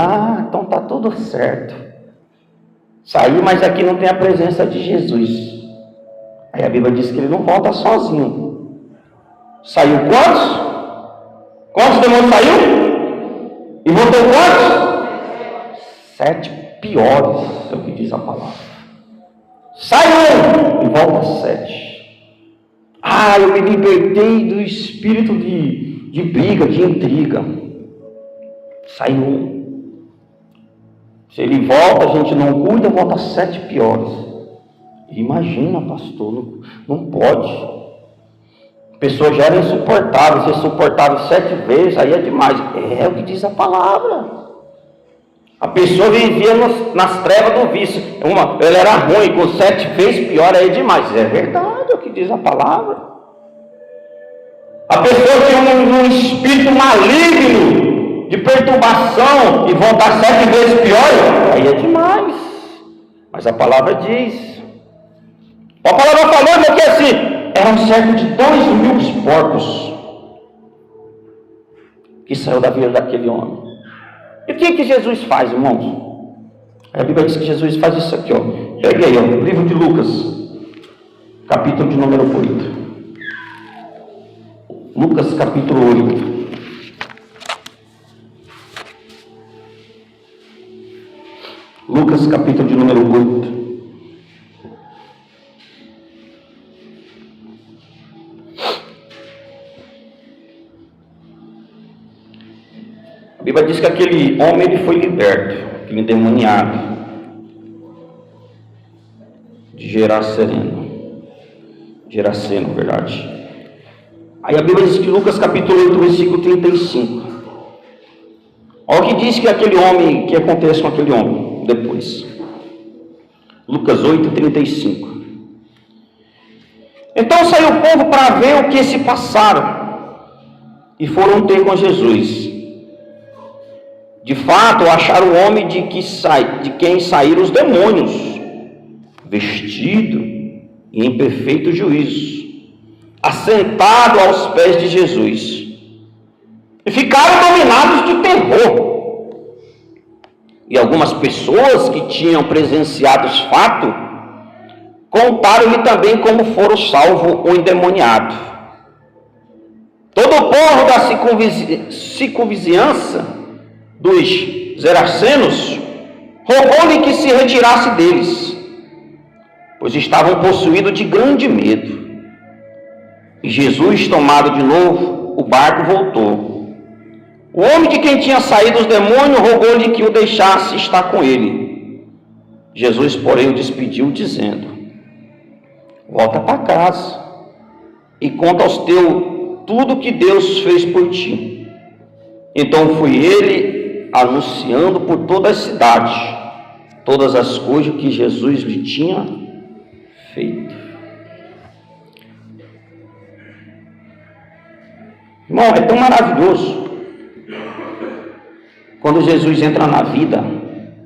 então tá tudo certo. Saí, mas aqui não tem a presença de Jesus. Aí a Bíblia diz que ele não volta sozinho. Saiu quantos? Quantos demônios saiu? E voltou quantos? 7 piores, é o que diz a palavra. Sai um e volta 7. Eu me libertei do espírito de briga, de intriga. Sai um. Se ele volta, a gente não cuida, volta 7 piores. Imagina, pastor, não pode. A pessoa já era insuportável, ser suportável 7 vezes, aí é demais. É o que diz a palavra. A pessoa vivia nas trevas do vício. Ela era ruim, com 7 vezes pior, aí é demais. É verdade, é o que diz a palavra. A pessoa tinha um espírito maligno de perturbação e voltar 7 vezes pior, aí é demais. Mas a palavra diz. A palavra falou que assim, eram cerca de 2.000 porcos que saiu da vida daquele homem. E o que Jesus faz, irmãos? A Bíblia diz que Jesus faz isso aqui, Pegue aí, livro de Lucas, capítulo de número 8. Lucas, capítulo 8. Lucas, capítulo de número 8. A Bíblia diz que aquele homem ele foi liberto, aquele endemoniado de Geraseno, verdade. Aí a Bíblia diz que Lucas capítulo 8, versículo 35. Olha o que diz que aquele homem, que acontece com aquele homem depois. Lucas 8, 35. Então saiu o povo para ver o que se passaram e foram ter com Jesus. De fato, acharam o homem de quem saíram os demônios, vestido e em perfeito juízo, assentado aos pés de Jesus. E ficaram dominados de terror. E algumas pessoas que tinham presenciado os fatos, contaram-lhe também como foram salvo o endemoniado. Todo o povo da circunvizinhança dos Gerasenos rogou-lhe que se retirasse deles. pois estavam possuídos de grande medo. E Jesus, tomado de novo, o barco voltou. O homem de quem tinha saído os demônios rogou-lhe que o deixasse estar com ele. Jesus, porém, o despediu, dizendo: volta para casa e conta aos teus tudo que Deus fez por ti. Então foi ele anunciando por toda a cidade todas as coisas que Jesus lhe tinha feito. Irmão, é tão maravilhoso quando Jesus entra na vida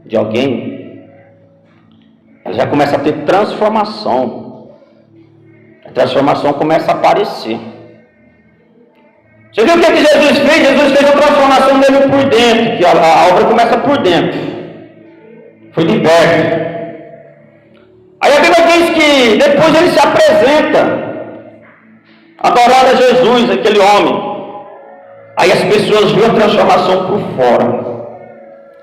de alguém, ela já começa a ter transformação. A transformação começa a aparecer. Você viu o que Jesus fez? Jesus fez a transformação dele por dentro, que a obra começa por dentro. Foi liberto. Aí a Bíblia diz que depois ele se apresenta, adorando a Jesus, aquele homem. Aí as pessoas viram a transformação por fora.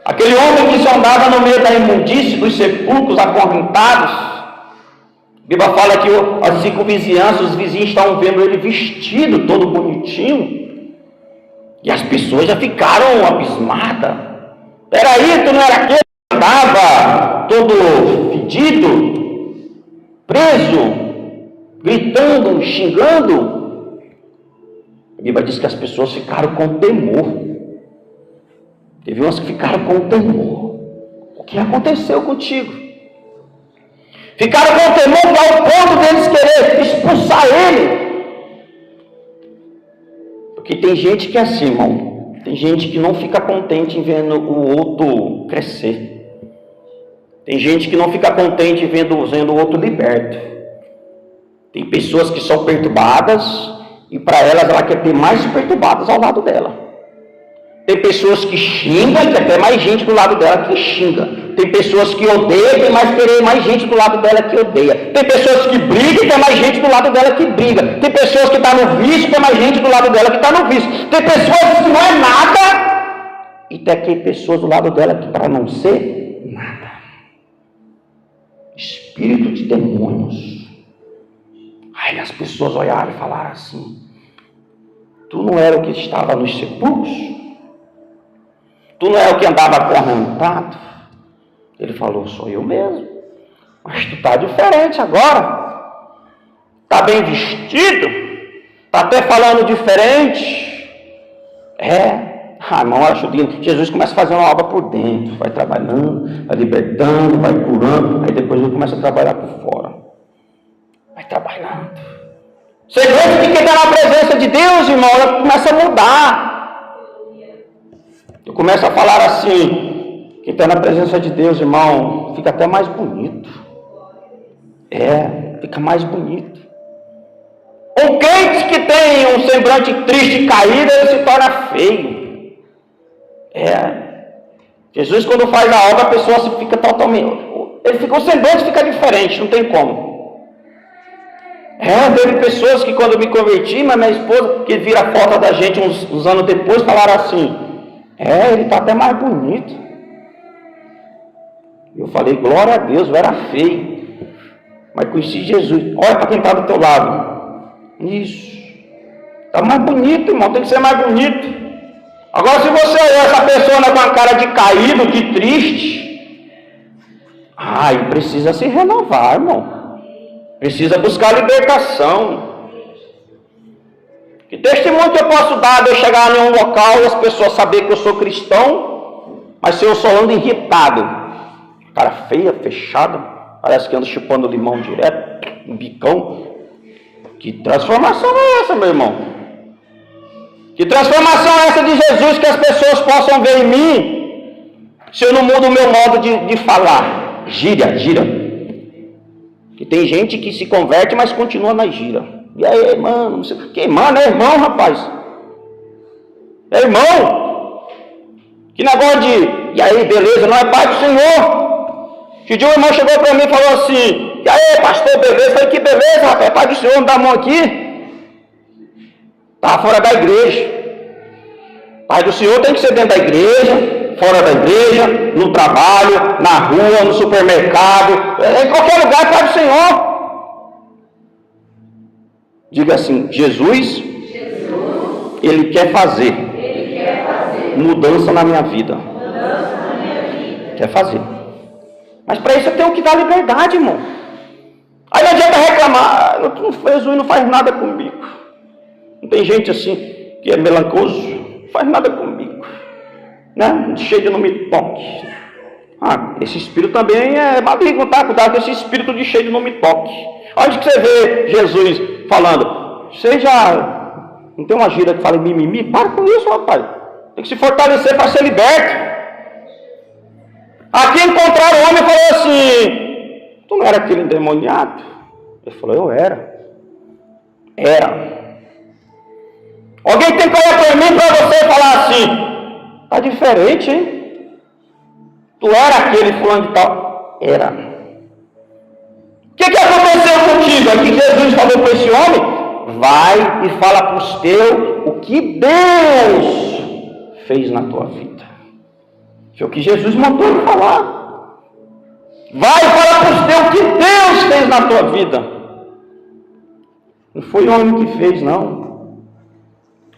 Aquele homem que se andava no meio da imundície, dos sepulcros acorrentados. A Bíblia fala que as circunvizinhanças, os vizinhos estavam vendo ele vestido, todo bonitinho. E as pessoas já ficaram abismadas. Peraí, tu não era aquele que andava todo fedido, preso, gritando, xingando? A Bíblia diz que as pessoas ficaram com temor. Teve umas que ficaram com temor. O que aconteceu contigo? Ficaram com temor ao ponto deles querer expulsar ele. Porque tem gente que é assim, irmão. Tem gente que não fica contente em vendo o outro crescer. Tem gente que não fica contente vendo o outro liberto. Tem pessoas que são perturbadas e para elas ela quer ter mais perturbadas ao lado dela. Tem pessoas que xingam e quer ter mais gente do lado dela que xinga. Tem pessoas que odeiam e quer mais querer mais gente do lado dela que odeia. Tem pessoas que brigam e quer mais gente do lado dela que briga. Tem pessoas que estão no vício e quer mais gente do lado dela que está no vício. Tem pessoas que não é nada e tem pessoas do lado dela que para não ser nada. Espírito de demônios. Aí as pessoas olharam e falaram assim: tu não era o que estava nos sepulcros? Tu não é o que andava acorrentado? Ele falou: sou eu mesmo. Mas tu está diferente agora. Está bem vestido. Está até falando diferente. Irmão, acho lindo. Jesus começa a fazer uma obra por dentro. Vai trabalhando, vai libertando, vai curando. Aí depois ele começa a trabalhar por fora. Vai trabalhando. Você vê que quem está na presença de Deus, irmão, ela começa a mudar. Eu começo a falar assim: quem está na presença de Deus, irmão, fica até mais bonito. Fica mais bonito. Um crente que tem um semblante triste e caído, ele se torna feio. Jesus, quando faz a obra, a pessoa se fica totalmente... o semblante fica diferente, não tem como. Teve pessoas que quando eu me converti, mas minha esposa, que vira a foto da gente uns anos depois, falaram assim: ele está até mais bonito. Eu falei: glória a Deus, eu era feio, mas conheci Jesus. Olha para quem está do teu lado. Isso. Está mais bonito, irmão, tem que ser mais bonito. Agora, se você olhar essa pessoa com a cara de caído, de triste, aí precisa se renovar, irmão. Precisa buscar libertação. Que testemunho que eu posso dar de eu chegar em um local e as pessoas saberem que eu sou cristão, mas se eu só ando irritado, cara feia, fechada, parece que anda chupando limão direto, um bicão. Que transformação é essa, meu irmão? Que transformação é essa de Jesus que as pessoas possam ver em mim, se eu não mudo o meu modo de falar? Gira. Que tem gente que se converte, mas continua na gira. E aí, mano, não sei o que, mano, é irmão, rapaz. É irmão. Que negócio de, e aí, beleza, não é pai do Senhor. Que dia um irmão chegou para mim e falou assim: e aí, pastor, beleza? Eu falei: que beleza, rapaz, é pai do Senhor, me dá a mão aqui. Estava fora da igreja. Pai do Senhor tem que ser dentro da igreja, fora da igreja, no trabalho, na rua, no supermercado, em qualquer lugar, Pai do Senhor. Diga assim: Jesus, Ele quer fazer mudança na minha vida. Quer fazer. Mas para isso eu tenho que dar liberdade, irmão. Aí não adianta reclamar: Jesus não faz nada comigo. Não tem gente assim que é melancoso, não faz nada comigo, né? Cheio de não me toque. Esse espírito também é maligno, tá? Cuidado com esse espírito de cheio de não me toque. Onde que você vê Jesus falando? Você já não tem uma gíria que fala mimimi? Para com isso, rapaz. Tem que se fortalecer para ser liberto. Aqui encontraram o homem e falou assim: tu não era aquele endemoniado? Ele falou: eu era. Alguém tem que olhar para mim para você falar assim: tá diferente, hein? Tu era aquele fulano de tal? Era. O que aconteceu contigo? Aqui Jesus falou para esse homem: vai e fala para os teus o que Deus fez na tua vida. Foi o que Jesus mandou ele falar. Vai e fala para os teus o que Deus fez na tua vida. Não foi o homem que fez, não.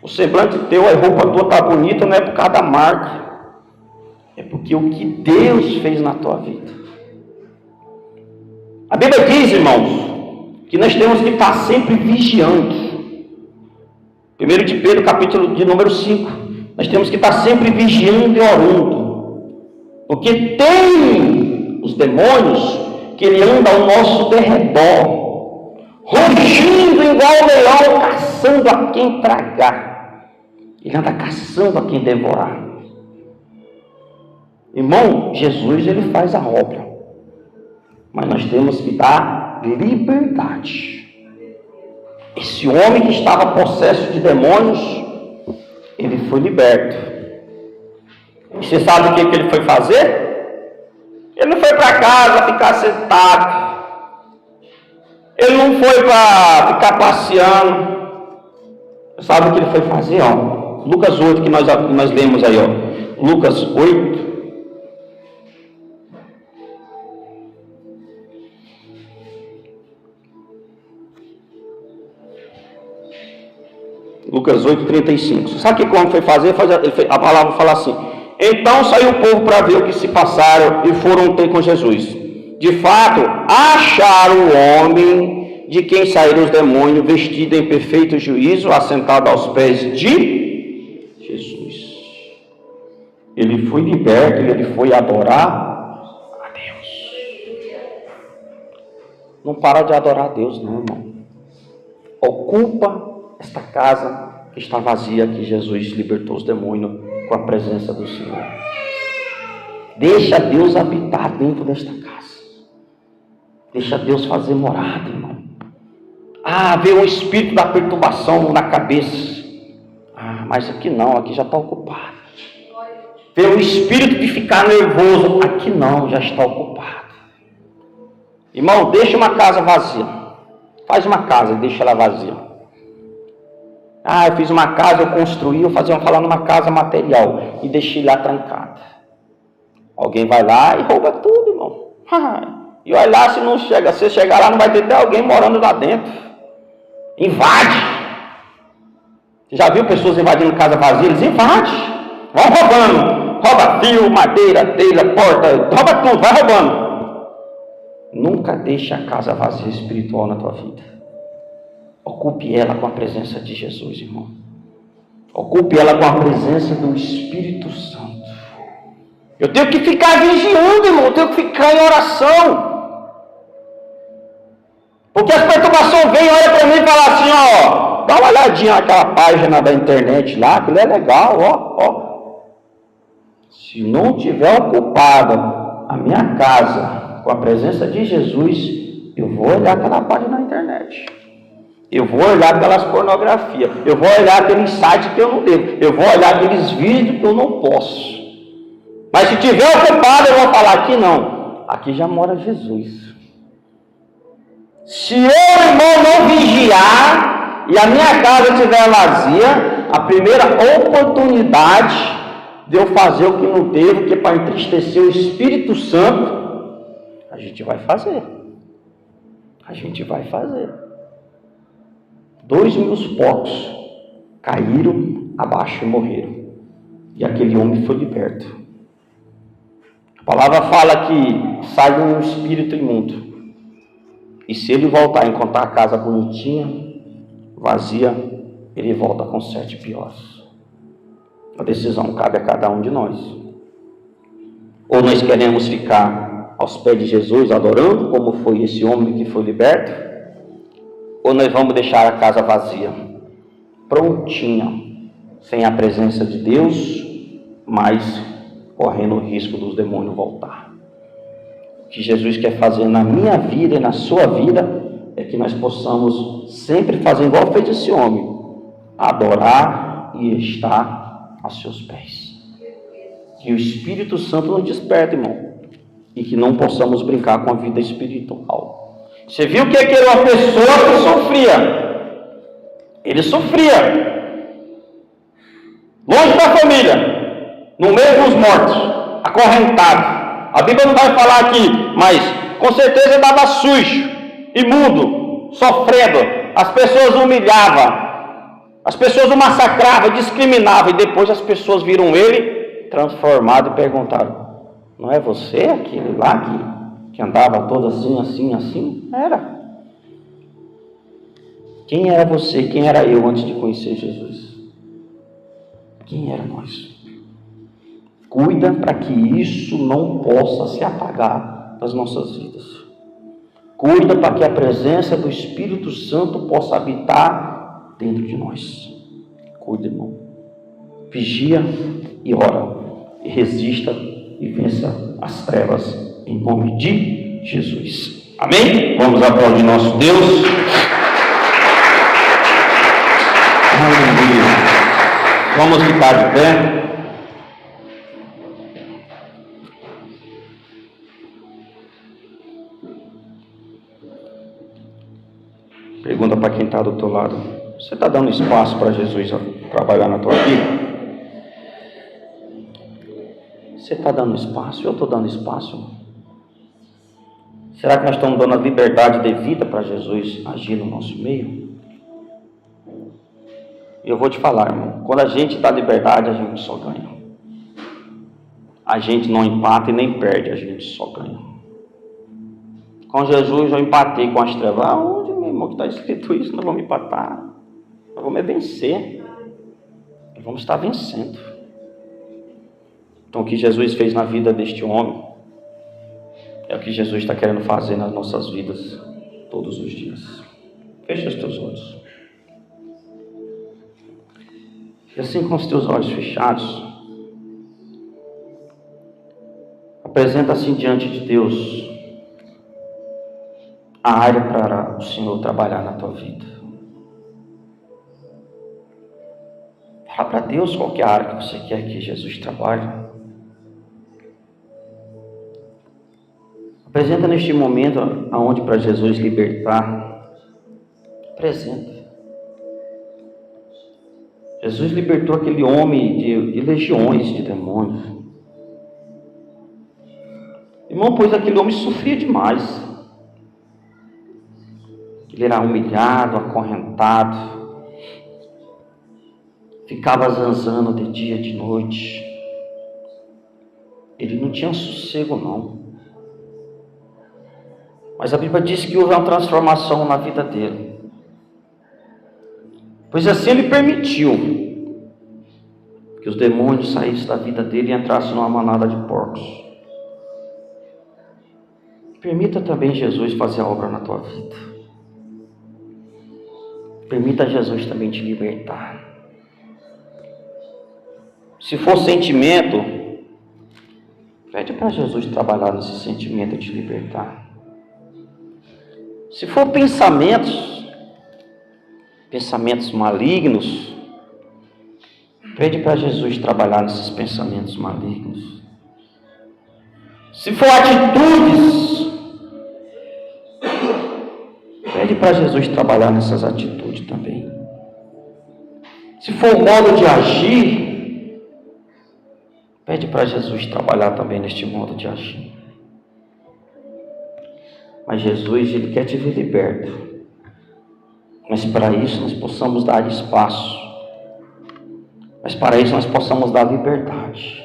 O semblante teu, a roupa tua está bonita, não é por causa da marca. É porque o que Deus fez na tua vida. A Bíblia diz, irmãos, que nós temos que estar sempre vigiando. 1 de Pedro, capítulo de número 5. Nós temos que estar sempre vigiando e orando. Porque tem os demônios que ele anda ao nosso derredor, rugindo igual o leão, caçando a quem tragar. Ele anda caçando a quem devorar. Irmão, Jesus ele faz a obra, mas nós temos que dar liberdade. Esse homem que estava possesso de demônios, ele foi liberto. E você sabe o que ele foi fazer? Ele não foi para casa ficar sentado. Ele não foi para ficar passeando. Sabe o que ele foi fazer? Lucas 8, que nós lemos aí. Lucas 8. Lucas 8, 35. Sabe o que como foi fazer? A palavra fala assim: então saiu o povo para ver o que se passaram e foram ter com Jesus. De fato, acharam o homem de quem saíram os demônios, vestido em perfeito juízo, assentado aos pés de Jesus. Ele foi liberto e ele foi adorar a Deus. Não para de adorar a Deus, não, irmão. Ocupa esta casa que está vazia, que Jesus libertou os demônios com a presença do Senhor. Deixa Deus habitar dentro desta casa. Deixa Deus fazer morada, irmão. Veio um espírito da perturbação na cabeça. Mas aqui não, aqui já está ocupado. Veio um espírito de ficar nervoso. Aqui não, já está ocupado. Irmão, deixa uma casa vazia. Faz uma casa e deixa ela vazia. Eu fiz uma casa, eu construí, falando uma casa material e deixei lá trancada. Alguém vai lá e rouba tudo, irmão. E olha lá, se não chega, se chegar lá, não vai ter até alguém morando lá dentro. Invade. Você já viu pessoas invadindo casa vazia? Eles invadem. Vão roubando. Rouba fio, madeira, telha, porta, rouba tudo, vai roubando. Nunca deixe a casa vazia espiritual na tua vida. Ocupe ela com a presença de Jesus, irmão. Ocupe ela com a presença do Espírito Santo. Eu tenho que ficar vigiando, irmão. Eu tenho que ficar em oração. Porque as perturbações vêm, olha para mim e falam assim, dá uma olhadinha naquela página da internet lá, aquilo é legal, Se não tiver ocupada a minha casa com a presença de Jesus, eu vou olhar aquela página na internet. Eu vou olhar aquelas pornografias. Eu vou olhar aquele site que eu não devo. Eu vou olhar aqueles vídeos que eu não posso. Mas se tiver ocupado, eu vou falar: aqui não. Aqui já mora Jesus. Se eu, irmão, não vigiar e a minha casa estiver vazia, a primeira oportunidade de eu fazer o que não devo, que é para entristecer o Espírito Santo, a gente vai fazer. A gente vai fazer. 2.000 porcos caíram abaixo e morreram. E aquele homem foi liberto. A palavra fala que sai um espírito imundo. E se ele voltar a encontrar a casa bonitinha, vazia, ele volta com 7 piores. A decisão cabe a cada um de nós. Ou nós queremos ficar aos pés de Jesus adorando, como foi esse homem que foi liberto, ou nós vamos deixar a casa vazia, prontinha, sem a presença de Deus, mas correndo o risco dos demônios voltar. O que Jesus quer fazer na minha vida e na sua vida é que nós possamos sempre fazer igual fez esse homem, adorar e estar aos seus pés. Que o Espírito Santo nos desperte, irmão, e que não possamos brincar com a vida espiritual. Você viu que aquele uma pessoa que sofria, ele sofria, longe da família, no meio dos mortos, acorrentado. A Bíblia não vai falar aqui, mas com certeza ele estava sujo, imundo, sofrendo. As pessoas o humilhavam, as pessoas o massacravam, discriminavam, e depois as pessoas viram ele transformado e perguntaram: não é você aquele lá que andava todo assim? Era. Quem era você? Quem era eu antes de conhecer Jesus? Quem era nós? Cuida para que isso não possa se apagar das nossas vidas. Cuida para que a presença do Espírito Santo possa habitar dentro de nós. Cuida, irmão. Vigia e ora. E resista e vença as trevas em nome de Jesus. Amém? Vamos aplaudir nosso Deus. Aleluia. Vamos ficar de pé. Pergunta para quem está do teu lado: você está dando espaço para Jesus trabalhar na tua vida? Você está dando espaço? Eu estou dando espaço? Será que nós estamos dando a liberdade devida para Jesus agir no nosso meio? Eu vou te falar, irmão, quando a gente dá liberdade, a gente só ganha. A gente não empata e nem perde, a gente só ganha. Com Jesus eu empatei com as trevas. Aonde, meu irmão, que está escrito isso? Nós vamos empatar. Nós vamos vencer. Nós vamos estar vencendo. Então o que Jesus fez na vida deste homem é o que Jesus está querendo fazer nas nossas vidas todos os dias. Fecha os teus olhos. E assim, com os teus olhos fechados, apresenta assim diante de Deus a área para o Senhor trabalhar na tua vida. Fala para Deus qual que é a área que você quer que Jesus trabalhe. Apresenta neste momento aonde para Jesus libertar. Apresenta. Jesus libertou aquele homem de legiões de demônios. Irmão, pois aquele homem sofria demais. Ele era humilhado, acorrentado, ficava zanzando de dia, de noite. Ele não tinha sossego, não. Mas a Bíblia diz que houve uma transformação na vida dele. Pois assim ele permitiu que os demônios saíssem da vida dele e entrassem numa manada de porcos. Permita também Jesus fazer a obra na tua vida. Permita Jesus também te libertar. Se for sentimento, pede para Jesus trabalhar nesse sentimento e te libertar. Se for pensamentos malignos, pede para Jesus trabalhar nesses pensamentos malignos. Se for atitudes, pede para Jesus trabalhar nessas atitudes também. Se for o modo de agir, Pede para Jesus trabalhar também neste modo de agir. Mas Jesus, Ele quer te ver liberto. Mas para isso nós possamos dar espaço. Mas para isso nós possamos dar liberdade.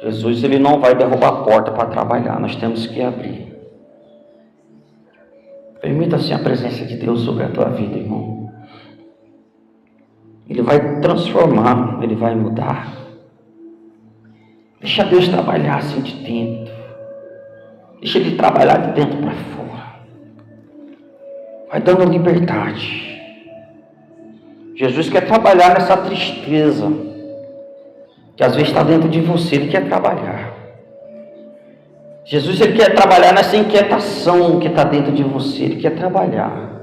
Jesus, Ele não vai derrubar a porta para trabalhar. Nós temos que abrir. Permita-se a presença de Deus sobre a tua vida, irmão. Ele vai transformar. Ele vai mudar. Deixa Deus trabalhar assim de dentro. Deixa Ele trabalhar de dentro para fora. Vai dando liberdade. Jesus quer trabalhar nessa tristeza que às vezes está dentro de você. Ele quer trabalhar. Jesus, Ele quer trabalhar nessa inquietação que está dentro de você. Ele quer trabalhar.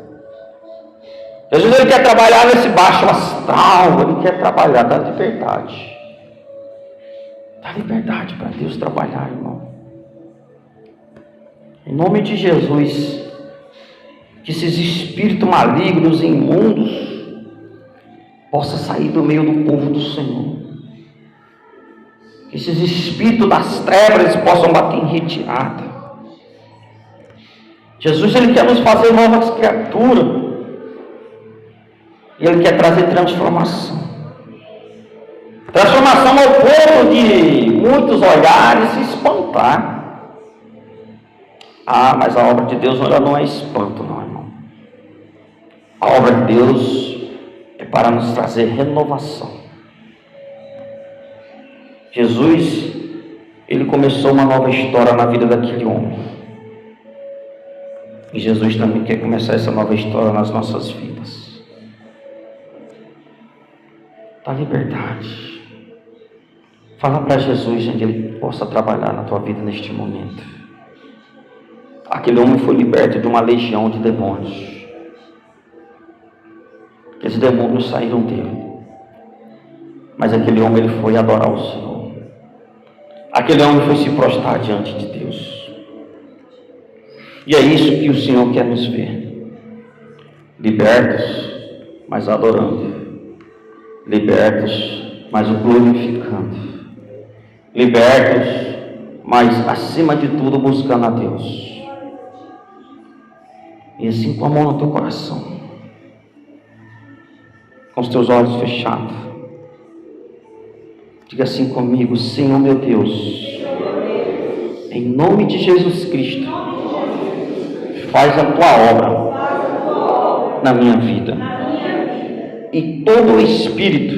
Jesus, Ele quer trabalhar nesse baixo astral. Ele quer trabalhar. Dá liberdade. Dá liberdade para Deus trabalhar, irmão. Em nome de Jesus, que esses espíritos malignos e imundos possam sair do meio do povo do Senhor. Que esses espíritos das trevas possam bater em retirada. Jesus, Ele quer nos fazer novas criaturas. E Ele quer trazer transformação. Transformação ao ponto de muitos olharem e se espantar. Mas a obra de Deus ela não é espanto, não, irmão. A obra de Deus é para nos trazer renovação. Jesus, Ele começou uma nova história na vida daquele homem. E Jesus também quer começar essa nova história nas nossas vidas. Dá liberdade. Fala para Jesus onde Ele possa trabalhar na tua vida neste momento. Aquele homem foi liberto de uma legião de demônios. Aqueles demônios saíram dele. Mas aquele homem ele foi adorar o Senhor. Aquele homem foi se prostrar diante de Deus. E é isso que o Senhor quer nos ver. Libertos, mas adorando. Libertos, mas o glorificando. Libertos, mas acima de tudo buscando a Deus. E assim com a mão no teu coração, com os teus olhos fechados, diga assim comigo: Senhor meu Deus, em nome de Jesus Cristo, faz a tua obra na minha vida. E todo espírito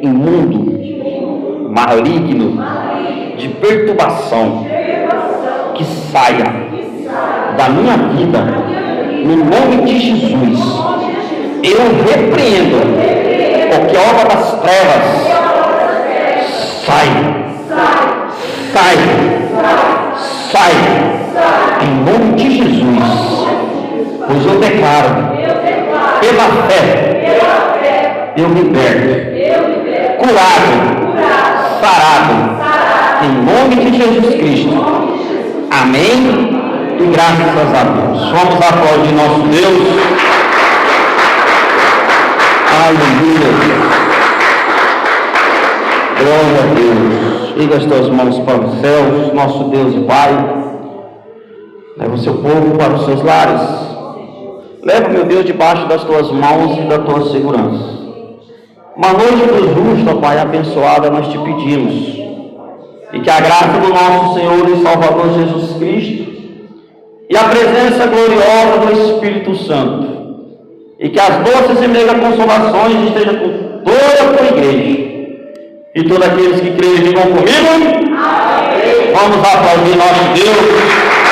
imundo, maligno, de perturbação, que saia da minha vida, no nome de Jesus, eu repreendo qualquer obra das trevas. Sai, em nome de Jesus, pois eu declaro, pela fé, eu liberto, curado, sarado, em nome de Jesus Cristo. Amém. E graças a Deus. Vamos aplaudir nosso Deus. Aleluia. Glória a Deus. Liga as tuas mãos para os céus, nosso Deus e Pai. Leva o seu povo para os seus lares. Leva, meu Deus, debaixo das tuas mãos e da tua segurança. Uma noite do justo, ó Pai, abençoada, nós te pedimos. E que a graça do nosso Senhor e Salvador Jesus Cristo e a presença gloriosa do Espírito Santo, e que as doces e meigas consolações estejam com toda a tua igreja, e todos aqueles que creem digam comigo. Amém. Vamos aplaudir nosso Deus.